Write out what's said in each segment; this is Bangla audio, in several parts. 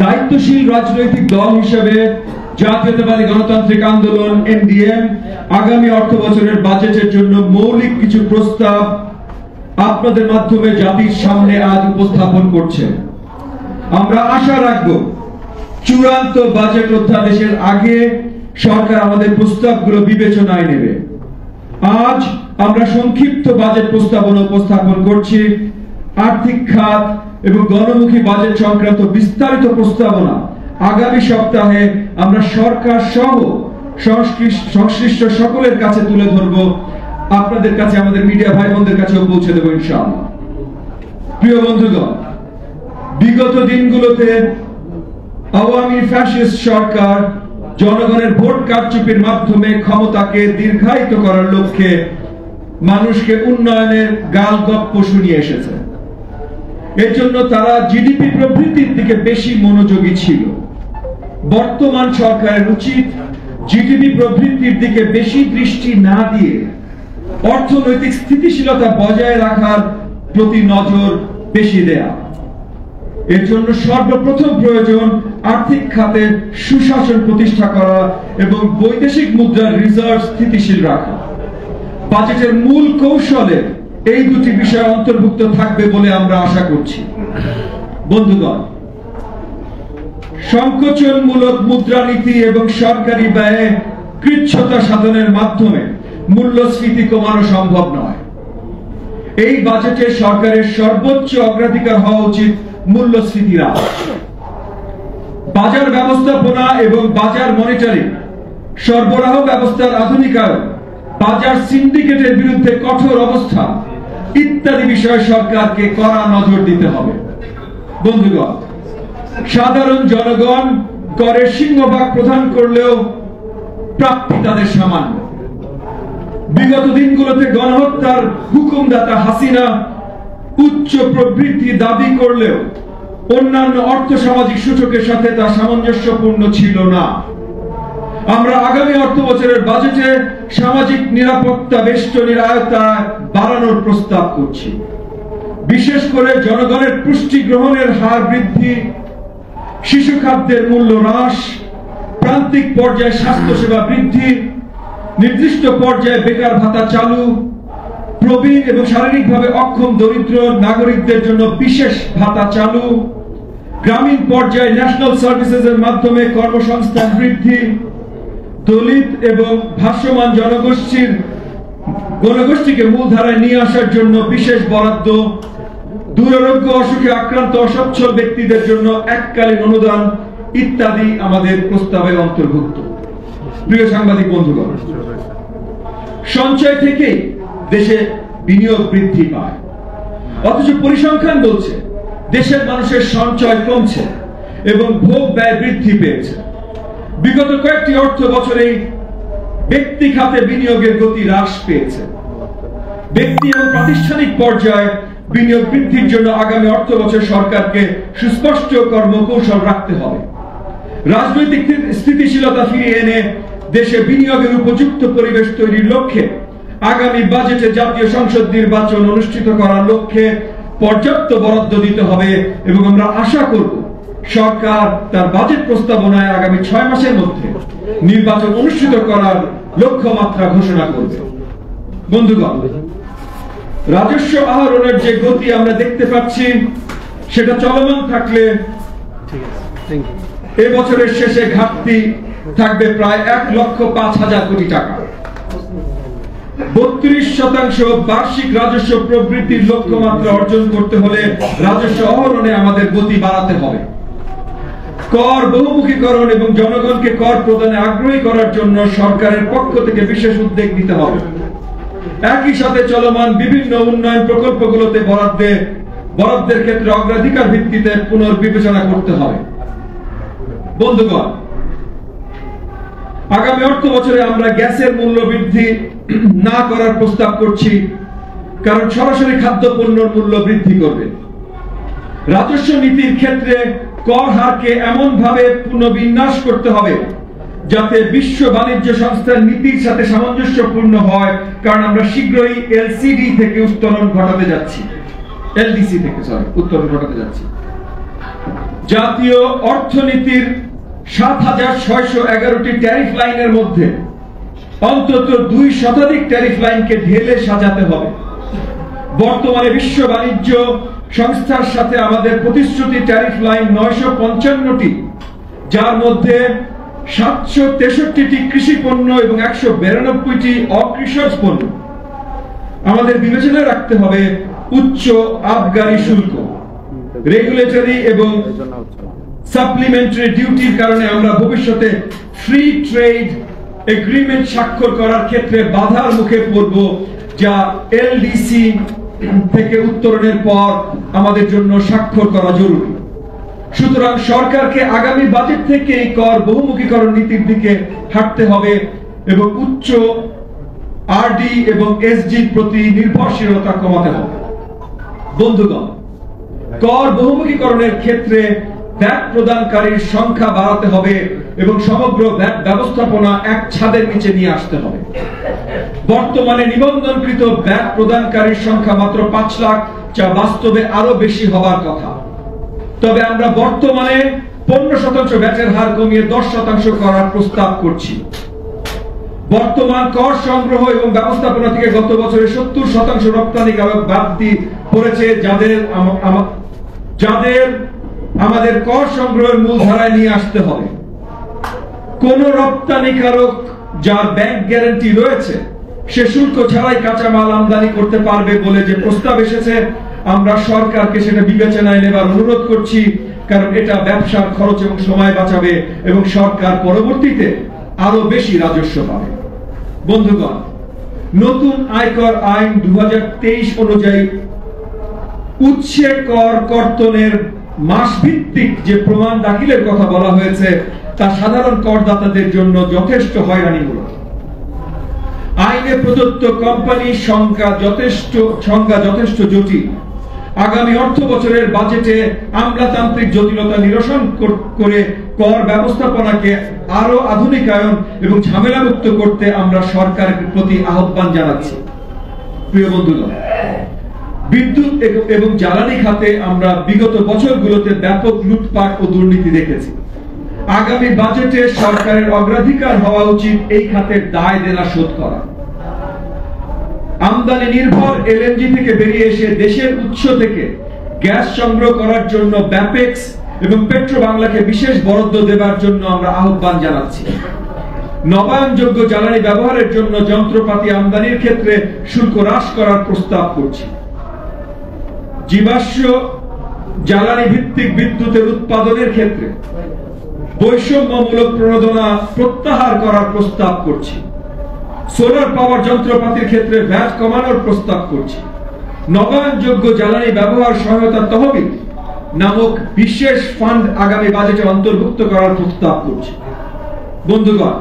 দায়িত্বশীল রাজনৈতিক দল হিসেবে জাতীয়তাবাদী গণতান্ত্রিক আন্দোলন এনডিএম আগামী অর্থবছরের বাজেটের জন্য মৌলিক কিছু প্রস্তাব আপনাদের মাধ্যমে জাতির সামনে আজ উপস্থাপন করছে। আমরা আশা রাখব চূড়ান্ত বাজেট অধ্যাদেশের আগে সরকার আমাদের প্রস্তাবগুলো বিবেচনায় নেবে। আজ আমরা সংক্ষিপ্ত বাজেট প্রস্তাবনা উপস্থাপন করছি। আর্থিক খাত এবং গণমুখী বাজেট সংক্রান্ত বিস্তারিত প্রস্তাবনা আগামী সপ্তাহে আমরা সরকার সহ সংশ্লিষ্ট সকলের কাছে তুলে ধরব, আপনাদের কাছে, আমাদের মিডিয়া ভাই বোনদের কাছেও পৌঁছে দেব ইনশাআল্লাহ। প্রিয় বন্ধুগণ, বিগত দিনগুলোতে আওয়ামী ফ্যাসিস্ট সরকার জনগণের ভোট কারচুপির মাধ্যমে ক্ষমতাকে দীর্ঘায়িত করার লক্ষ্যে মানুষকে উন্নয়নের গালগপ্প শুনিয়ে এসেছে। এর জন্য তারা জিডিপি প্রবৃদ্ধির দিকে বেশি মনোযোগী ছিল। বর্তমান সরকারের উচিত জিডিপি প্রবৃদ্ধির দিকে বেশি দৃষ্টি না দিয়ে অর্থনৈতিক স্থিতিশীলতা বজায় রাখার প্রতি নজর বেশি দেয়া। এর জন্য সর্বপ্রথম প্রয়োজন আর্থিক খাতে সুশাসন প্রতিষ্ঠা করা এবং বৈদেশিক মুদ্রার রিজার্ভ স্থিতিশীল রাখা। বাজেটের মূল কৌশলে এই দুটি বিষয় অন্তর্ভুক্ত থাকবে বলে আমরা আশা করছি। বন্ধুগণ, সংকোচনমূলক মুদ্রানীতি এবং সরকারি ব্যয়ে কৃচ্ছতা সাধনের মাধ্যমে মূল্যস্ফীতি কমানো সম্ভব নয়। এই বাজেটে সরকারের সর্বোচ্চ অগ্রাধিকার হওয়া উচিত মূল্যস্ফীতি হ্রাস। বাজার ব্যবস্থাপনা এবং বাজার মনিটরিং, সরবরাহ ব্যবস্থার আধুনিকায়ন, বাজার সিন্ডিকেটের বিরুদ্ধে কঠোর অবস্থান ইত্যাদি বিষয়ে সরকারকে কড়া নজর দিতে হবে। বন্ধুগণ, সাধারণ জনগণ করের সিংহভাগ প্রদান করলেও প্রাপ্তি তাদের সামান্য। বিগত দিনগুলোতে গণহত্যার হুকুমদাতা হাসিনা উচ্চ প্রবৃদ্ধি দাবি করলেও অন্যান্য অর্থ সামাজিক সূচকের সাথে তা সামঞ্জস্যপূর্ণ ছিল না। আমরা আগামী অর্থ বছরের বাজেটে সামাজিক নিরাপত্তা বেষ্টনীর আয়তায় বাড়ানোর প্রস্তাব করছি। বিশেষ করে জনগণের পুষ্টি গ্রহণের হার বৃদ্ধি, শিশু খাদ্যের মূল্য হ্রাস, প্রান্তিক পর্যায়ে স্বাস্থ্যসেবা বৃদ্ধি, নির্দিষ্ট পর্যায়ে বেকার ভাতা চালু, প্রবীণ এবং শারীরিকভাবে অক্ষম দরিদ্র নাগরিকদের জন্য বিশেষ ভাতা চালু, গ্রামীণ পর্যায়ে ন্যাশনাল সার্ভিসেসের মাধ্যমে কর্মসংস্থান বৃদ্ধি, দলিত এবং ভাসমান জনগোষ্ঠীকে মূলধারায় নিয়ে আসার জন্য বিশেষ বরাদ্দ, দুরারোগ্য অসুখে আক্রান্ত অসচ্ছল ব্যক্তিদের জন্য এককালীন অনুদান ইত্যাদি আমাদের প্রস্তাবে অন্তর্ভুক্ত। প্রিয় সাংবাদিক বন্ধুগণ, সঞ্চয় থেকে দেশে বিনিয়োগ বৃদ্ধি পায়, অথচ পরিসংখ্যান বলছে দেশের মানুষের সঞ্চয় কমছে এবং ভোগ ব্যয় বৃদ্ধি পেয়েছে। বিগত কয়েকটি অর্থ বছরে ব্যক্তি খাতে বিনিয়োগের গতি হ্রাস পেয়েছে। ব্যক্তি এবং প্রাতিষ্ঠানিক পর্যায়ে বিনিয়োগ বৃদ্ধির জন্য আগামী অর্থ বছর সরকারকে সুস্পষ্ট কর্মকৌশল রাখতে হবে। রাজনৈতিক স্থিতিশীলতা ফিরিয়ে এনে দেশে বিনিয়োগের উপযুক্ত পরিবেশ তৈরির লক্ষ্যে আগামী বাজেটে জাতীয় সংসদ নির্বাচন অনুষ্ঠিত করার লক্ষ্যে পর্যাপ্ত বরাদ্দ দিতে হবে এবং আমরা আশা করব সরকার তার বাজেট প্রস্তাবনায় আগামী 6 মাসের মধ্যে নির্বাচন অনুষ্ঠিত করার লক্ষ্যমাত্রা ঘোষণা করবে। বন্ধুগণ, রাজস্ব আহরণের যে গতি আমরা দেখতে পাচ্ছি সেটা চলমান থাকলে এ বছরের শেষে ঘাটতি থাকবে প্রায় 1,05,000 কোটি টাকা। 32% বার্ষিক রাজস্ব প্রবৃদ্ধির লক্ষ্যমাত্রা অর্জন করতে হলে রাজস্ব আহরণে আমাদের গতি বাড়াতে হবে। কর বহুমুখীকরণ এবং জনগণকে কর প্রদানে আগ্রহী করার জন্য সরকারের পক্ষ থেকে বিশেষ উদ্যোগ নিতে হবে। একই সাথে চলমান বিভিন্ন উন্নয়ন প্রকল্পগুলোতে বরাদ্দের ক্ষেত্রে অগ্রাধিকার ভিত্তিতে পুনর্বিবেচনা করতে হবে। বন্ধুগণ, আগামী অর্থ বছরে আমরা গ্যাসের মূল্য বৃদ্ধি না করার প্রস্তাব করছি, কারণ সরাসরি খাদ্যপণ্যের মূল্য বৃদ্ধি করবে। রাজস্ব নীতির ক্ষেত্রে কর হারকে এমন ভাবে পুনর্বিন্যাস করতে হবে যাতে বিশ্ব বাণিজ্য সংস্থার নীতির সাথে সামঞ্জস্যপূর্ণ হয়, কারণ আমরা শীঘ্রই এলসিডি থেকে উত্তরণ ঘটাতে যাচ্ছি। জাতীয় অর্থনীতির ৭৬১১টি ট্যারিফ লাইনের মধ্যে অন্তত ২% ট্যারিফ লাইনকে ঢেলে সাজাতে হবে। বর্তমানে বিশ্ব বাণিজ্য সংস্থার সাথে আমাদের প্রতিশ্রুতি ট্যারিফ লাইন ৯৫৫টি, যার মধ্যে ৭৬৩টি কৃষি পণ্য এবং ১৯২টি অকৃষিজ পণ্য। আমাদের বিবেচনায় রাখতে হবে উচ্চ আবগারি শুল্ক, রেগুলেটরি এবং সাপ্লিমেন্টারি ডিউটির কারণে আমরা ভবিষ্যতে ফ্রি ট্রেড এগ্রিমেন্ট স্বাক্ষর করার ক্ষেত্রে বাধার মুখে পড়ব, যা এলডিসি থেকে উত্তরণের পর আমাদের জন্য স্বাক্ষর করা জরুরি। সুতরাং সরকারকে আগামী বাজেট থেকে কর বহুমুখীকরণ নীতির দিকে হাঁটতে হবে এবং উচ্চ আরডি এবং এসজি প্রতি নির্ভরশীলতা কমাতে হবে। বন্ধুগণ, কর বহুমুখীকরণের ক্ষেত্রে ভ্যাট প্রদানকারীর সংখ্যা বাড়াতে হবে এবং সমগ্র ভ্যাট ব্যবস্থাপনা এক ছাদের নিচে নিয়ে আসতে হবে। বর্তমানে নিবন্ধনকৃত ভ্যাট প্রদানকারীর সংখ্যা মাত্র ৫ লাখ, যা বাস্তবে আরো বেশি হবার কথা। তবে আমরা বর্তমানে ১৫% ভ্যাটের হার কমিয়ে ১০% করার প্রস্তাব করছি। বর্তমান কর সংগ্রহ এবং ব্যবস্থাপনা থেকে গত বছরে ৭০% রপ্তানিকারক বাড়তি পড়েছে, যাদের আমাদের কর সংগ্রহের মূল ধারায় নিয়ে আসতে হবে। কোন রপ্তানিকারক যার ব্যাংক গ্যারান্টি রয়েছে সে শুল্ক ছাড়াই কাঁচামাল আমদানি করতে পারবে বলে যে প্রস্তাব এসেছে, আমরা সরকারকে সেটা বিবেচনায় নেবার অনুরোধ করছি, কারণ এটা ব্যবসার খরচ এবং সময় বাঁচাবে এবং সরকার পরবর্তীতে আরো বেশি রাজস্ব পাবে। বন্ধুগণ, নতুন আয়কর আইন ২০২৩ অনুযায়ী উৎসে কর কর্তনের মাস ভিত্তিক যে প্রমাণ দাখিলের কথা বলা হয়েছে তা সাধারণ করদাতাদের জন্য যথেষ্ট হয়রানিমূলক। আইনে প্রদত্ত কোম্পানির সংখ্যা যথেষ্ট জটিল। আগামী অর্থ বছরের বাজেটে আমলাতান্ত্রিক জটিলতা নিরসন করে কর ব্যবস্থাপনাকে আরো আধুনিকায়ন এবং ঝামেলামুক্ত করতে আমরা সরকারের প্রতি আহ্বান জানাচ্ছি। প্রিয় বন্ধুগণ, বিদ্যুৎ এবং জ্বালানি খাতে আমরা বিগত বছরগুলোতে ব্যাপক লুটপাট ও দুর্নীতি দেখেছি। আগামী বাজেটে সরকারের অগ্রাধিকার হওয়া উচিত এই খাতের দায় দেনা শোধ করা। আমদানি নির্ভর এলএনজি থেকে বেরিয়ে এসে দেশের উৎস থেকে গ্যাস সংগ্রহ করার জন্য ব্যাপেক্স এবং পেট্রো বাংলাকে বিশেষ বরাদ্দ দেবার জন্য আমরা আহ্বান জানাচ্ছি। নবায়নযোগ্য জ্বালানি ব্যবহারের জন্য যন্ত্রপাতি আমদানির ক্ষেত্রে শুল্ক হ্রাস করার প্রস্তাব করছি। জীবাশ্ম জ্বালানি ভিত্তিক বিদ্যুতের উৎপাদনের ক্ষেত্রে বৈষম্যমূলক প্রণোদনা প্রত্যাহার করার প্রস্তাব করছি। সোলার পাওয়ার যন্ত্রপাতির ক্ষেত্রে ভ্যাট কমানোর প্রস্তাব করছি। নবায়নযোগ্য জ্বালানি ব্যবহার সহায়তা তহবিল নামক বিশেষ ফান্ড আগামী বাজেটে অন্তর্ভুক্ত করার প্রস্তাব করছি। বন্ধুগণ,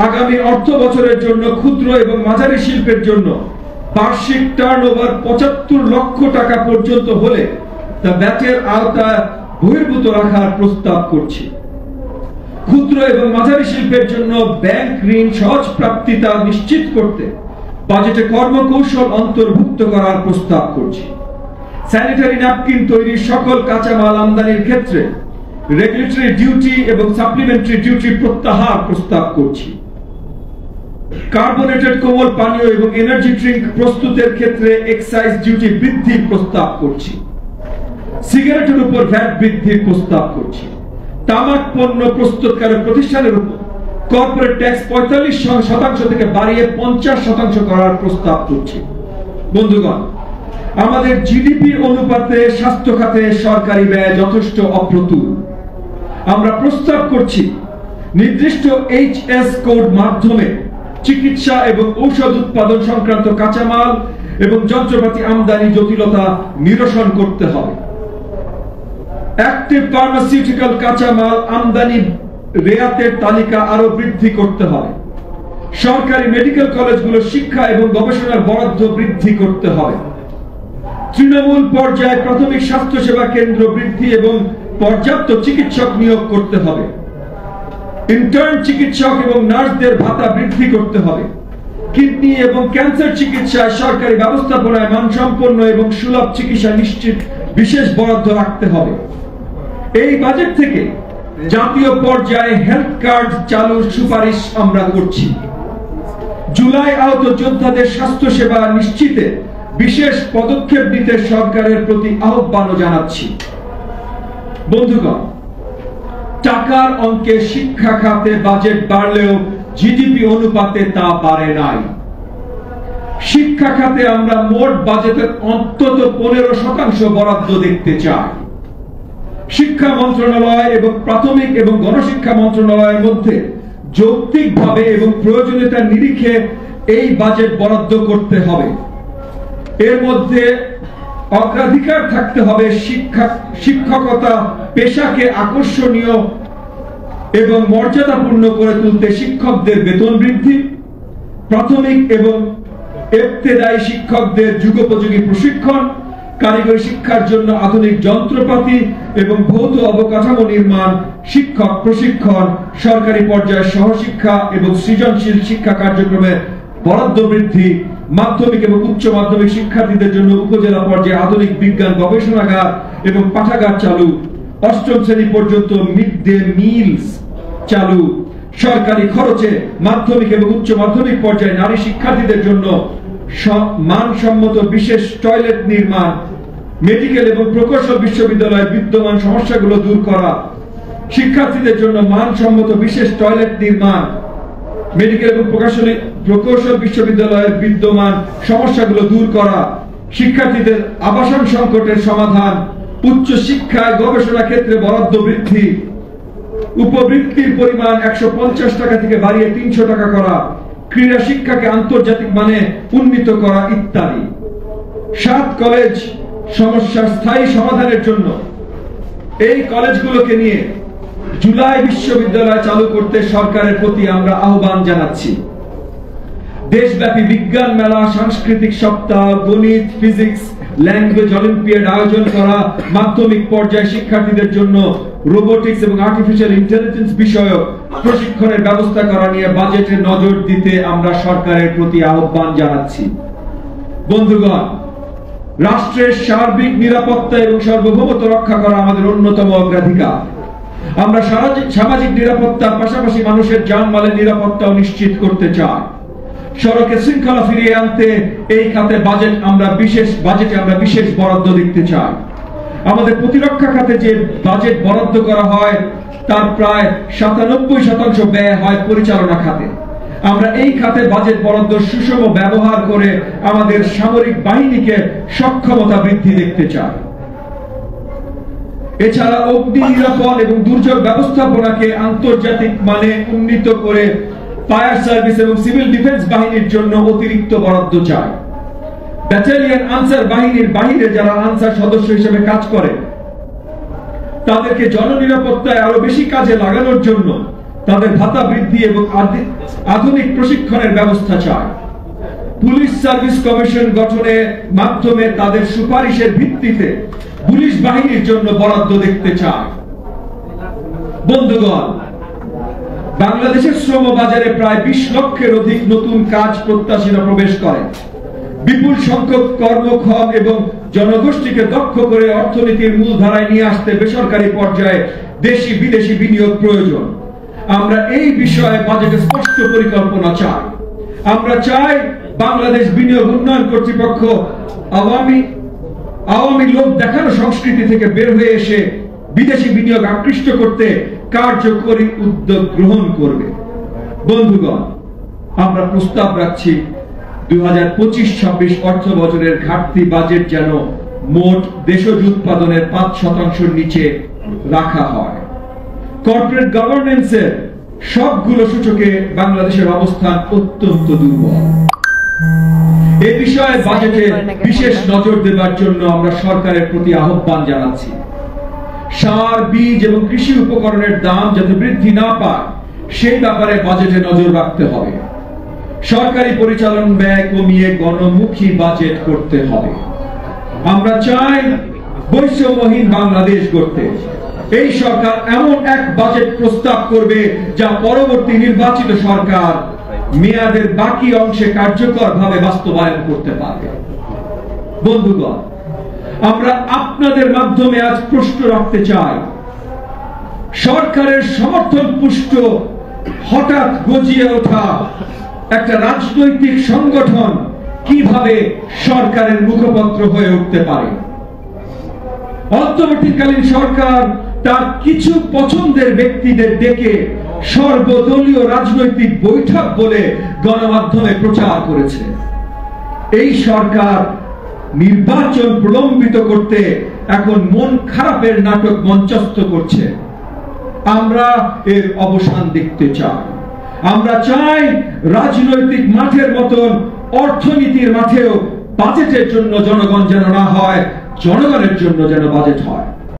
আগামী অর্থ বছরের জন্য ক্ষুদ্র এবং মাঝারি শিল্পের জন্য বার্ষিক টার্নওভার ৭৫ লক্ষ টাকা পর্যন্ত হলে তা ভ্যাটের আওতায় বহির্ভূত রাখার প্রস্তাব করছি। ক্ষুদ্র এবং মাঝারি শিল্পের জন্য ব্যাংক ঋণ সহজ প্রাপ্তিতা নিশ্চিত করতে বাজেটে কর্মকৌশল অন্তর্ভুক্ত করার প্রস্তাব করছি। স্যানিটারি ন্যাপকিন তৈরির সকল কাঁচামাল আমদানির ক্ষেত্রে রেগুলেটরি ডিউটি এবং সাপ্লিমেন্টারি ডিউটি প্রত্যাহার প্রস্তাব করছি। কার্বোনেটেড কোমল পানীয় এবং এনার্জি ড্রিঙ্ক প্রস্তুতের ক্ষেত্রে এক্সাইজ ডিউটি বৃদ্ধির প্রস্তাব করছি। সিগারেটের উপর ভ্যাট বৃদ্ধির প্রস্তাব করছি। তামাক পণ্য প্রস্তুতকারক প্রতিষ্ঠানের উপর কর্পোরেট ট্যাক্স ৪৫% থেকে বাড়িয়ে ৫০% করার প্রস্তাব করছি। বন্ধুগণ, আমাদের জিডিপি অনুপাতে স্বাস্থ্য খাতে সরকারি ব্যয় যথেষ্ট অপ্রতুল। আমরা প্রস্তাব করছি নির্দিষ্ট এইচএস কোড মাধ্যমে চিকিৎসা এবং ঔষধ উৎপাদন সংক্রান্ত কাঁচামাল এবং যন্ত্রপাতি আমদানি জটিলতা নিরসন করতে হবে। অ্যাক্টিভ ফার্মাসিউটিক্যাল কাঁচামাল আমদানি রেয়াতের তালিকা আরো বৃদ্ধি করতে হবে। সরকারি মেডিকেল কলেজগুলো শিক্ষা এবং গবেষণার বরাদ্দ বৃদ্ধি করতে হবে। তৃণমূল পর্যায়ে প্রাথমিক স্বাস্থ্য সেবা কেন্দ্র বৃদ্ধি এবং পর্যাপ্ত চিকিৎসক নিয়োগ করতে হবে। ইন্টার্ন চিকিৎসক এবং নার্সদের ভাতা বৃদ্ধি করতে হবে। কিডনি এবং ক্যান্সার চিকিৎসায় সরকারি ব্যবস্থাপনায় মানসম্পন্ন এবং সুলভ চিকিৎসা নিশ্চিত বিশেষ বরাদ্দ রাখতে হবে। এই বাজেট থেকে জাতীয় পর্যায়ে হেলথ কার্ড চালুর সুপারিশ আমরা করছি। জুলাই আহত যোদ্ধাদের স্বাস্থ্য সেবা নিশ্চিতে বিশেষ পদক্ষেপ নিতে সরকারের প্রতি আহ্বান জানাচ্ছি। বন্ধুগণ, টাকার অঙ্কে শিক্ষা খাতে বাজেট বাড়লেও জিডিপি অনুপাতে তা বাড়ে নাই। শিক্ষা খাতে আমরা মোট বাজেটের অন্তত 15% বরাদ্দ দেখতে চাই। শিক্ষা মন্ত্রণালয় এবং প্রাথমিক এবং গণশিক্ষা মন্ত্রণালয়ের মধ্যে যৌক্তিকভাবে এবং প্রয়োজনীয়তার নিরিখে এই বাজেট বরাদ্দ করতে হবে। এর মধ্যে অগ্রাধিকার থাকতে হবে শিক্ষকতা পেশাকে আকর্ষণীয় এবং মর্যাদাপূর্ণ করে তুলতে শিক্ষকদের বেতন বৃদ্ধি, প্রাথমিক এবং ইবতেদায়ী শিক্ষকদের যুগোপযোগী প্রশিক্ষণ, কারিগরি শিক্ষার জন্য আধুনিক যন্ত্রপাতি এবং ভৌত অবকাঠামো নির্মাণ, শিক্ষক প্রশিক্ষণ, সরকারি পর্যায়ে সহশিক্ষা এবং সৃজনশীল শিক্ষা কার্যক্রমে বরাদ্দ বৃদ্ধি, মাধ্যমিক এবং উচ্চ মাধ্যমিক শিক্ষার্থীদের জন্য উপজেলা পর্যায়ে আধুনিক বিজ্ঞান গবেষণাগার এবং পাঠাগার চালু, অষ্টম শ্রেণী পর্যন্ত মিড ডে মিলস চালু, সরকারি খরচে মাধ্যমিক এবং উচ্চ মাধ্যমিক পর্যায়ে নারী শিক্ষার্থীদের জন্য মানসম্মত বিশেষ টয়লেট নির্মাণ, মেডিকেল এবং প্রকৌশল বিশ্ববিদ্যালয়ের বিদ্যমান সমস্যাগুলো দূর করা, শিক্ষার্থীদের জন্য মানসম্মত বিশেষ টয়লেট নির্মাণ, মেডিকেল এবং প্রকৌশল বিশ্ববিদ্যালয়ের বিদ্যমান সমস্যাগুলো দূর করা, শিক্ষার্থীদের আবাসন সংকটের সমাধান, উচ্চ শিক্ষায় গবেষণা ক্ষেত্রে বরাদ্দ বৃদ্ধি, উপবৃত্তির পরিমাণ 150 টাকা থেকে বাড়িয়ে 300 টাকা করা, ক্রীড়া শিক্ষাকে আন্তর্জাতিক মানে উন্নীত করা ইত্যাদি। 7 কলেজ সমস্যার স্থায়ী সমাধানের জন্য এই কলেজগুলোকে নিয়ে জুলাই বিশ্ববিদ্যালয় চালু করতে সরকারের প্রতি আমরা আহ্বান জানাচ্ছি। দেশব্যাপী বিজ্ঞান মেলা, সাংস্কৃতিক সপ্তাহ, গণিত, ফিজিক্স, ল্যাঙ্গুয়েজ অলিম্পিয়াড আয়োজন করা, মাধ্যমিক পর্যায়ে শিক্ষার্থীদের জন্য রোবোটিক্স এবং আর্টিফিশিয়াল ইন্টেলিজেন্স বিষয়ক প্রশিক্ষণের ব্যবস্থা করা নিয়ে বাজেটে নজর দিতে আমরা সরকারের প্রতি আহ্বান জানাচ্ছি। বন্ধুগণ, রাষ্ট্রের সার্বিক নিরাপত্তা এবং সার্বভৌমত্ব রক্ষা করা আমাদের অন্যতম অগ্রাধিকার। আমরা সামাজিক নিরাপত্তার পাশাপাশি মানুষের জানমালের নিরাপত্তাও নিশ্চিত করতে চাই। সড়কে শৃঙ্খলা ফিরিয়ে আনতে এই খাতে বাজেটে আমরা বিশেষ বরাদ্দ দেখতে চাই। আমাদের প্রতিরক্ষা খাতে যে বাজেট বরাদ্দ করা হয় তার প্রায় 97% ব্যয় হয় পরিচালনা খাতে। আমরা এই খাতে বাজেট বরাদ্দ সুষম ব্যবহার করে আমাদের সামরিক বাহিনীকে সক্ষমতা বৃদ্ধি দেখতে চাই। এছাড়া অগ্নি নিরাপদ এবং দুর্যোগ ব্যবস্থাপনাকে আন্তর্জাতিক মানে উন্নীত করে ফায়ার সার্ভিস এবং সিভিল ডিফেন্স বাহিনীর জন্য অতিরিক্ত বরাদ্দ চাই। ব্যাটালিয়ন আনসার বাহিনীর বাইরে যারা আনসার সদস্য হিসেবে কাজ করে তাদেরকে জননিরাপত্তায় আরো বেশি কাজে লাগানোর জন্য তাদের ভাতা বৃদ্ধি এবং আধুনিক প্রশিক্ষণের ব্যবস্থা চাই। পুলিশ সার্ভিস কমিশন গঠনের মাধ্যমে তাদের সুপারিশের ভিত্তিতে পুলিশ বাহিনীর জন্য বরাদ্দ দেখতে চাই। বন্ধুগণ, বাংলাদেশের শ্রম বাজারে প্রায় 20 লক্ষের অধিক নতুন কাজ প্রত্যাশীরা প্রবেশ করে। বিপুল সংখ্যক কর্মক্ষম এবং জনগোষ্ঠীকে দক্ষ করে অর্থনীতির মূলধারায় নিয়ে আসতে বেসরকারি পর্যায়ে দেশি বিদেশি বিনিয়োগ প্রয়োজন। আমরা এই বিষয়ে বাজেটে স্পষ্ট পরিকল্পনা চাই। আমরা চাই বাংলাদেশ বিনিয়োগ উন্নয়ন কর্তৃপক্ষ আওয়ামী লোক দেখানো সংস্কৃতি থেকে বের হয়ে এসে বিদেশি বিনিয়োগ আকৃষ্ট করতে কার্যকরী উদ্যোগ গ্রহণ করবে। বন্ধুগণ, আমরা প্রস্তাব রাখছি 2025-26 অর্থ বছরের ঘাটতি বাজেট যেন মোট দেশজ উৎপাদনের 5% নিচে রাখা হয়। কর্পোরেট গভর্নেন্সের সবগুলো সূচকে বাংলাদেশের অবস্থান অত্যন্ত দুর্বল। এই বিষয়ে বাজেটে বিশেষ নজর দেবার জন্য আমরা সরকারের প্রতি আহ্বান জানাচ্ছি। সার, বীজ এবং কৃষি উপকরণের দাম যাতে বৃদ্ধি না পায় সেই ব্যাপারে বাজেটে নজর রাখতে হবে। সরকারি পরিচালন ব্যয় কমিয়ে গণমুখী বাজেট করতে হবে। আমরা চাই বৈষম্যহীন বাংলাদেশ গড়তে। এই সরকার এমন এক বাজেট প্রস্তাব করবে যা পরবর্তী নির্বাচিত সরকার মেয়াদের বাকি অংশে কার্যকরভাবে বাস্তবায়ন করতে পারবে। বন্ধুগণ, আমরা আপনাদের মাধ্যমে আজ প্রশ্ন রাখতে চাই, সরকারের সমর্থন পুষ্ট হঠাৎ গজিয়ে ওঠা একটা রাজনৈতিক সংগঠন কিভাবে সরকারের মুখপত্র হয়ে উঠতে পারে? অন্তর্বর্তীকালীন সরকার তার কিছু পছন্দের ব্যক্তিদের ডেকে সর্বদলীয় রাজনৈতিক বৈঠক বলে গণমাধ্যমে প্রচার করেছে। এই সরকার নির্বাচন প্রলম্বিত করতে এখন মন খারাপের নাটক মঞ্চস্থ করছে। আমরা এর অবসান দেখতে চাই। আমরা চাই রাজনৈতিক মাঠের মতন অর্থনীতির মাঠেও বাজেটের জন্য জনগণ যেন না হয়, জনগণের জন্য যেন বাজেট হয়।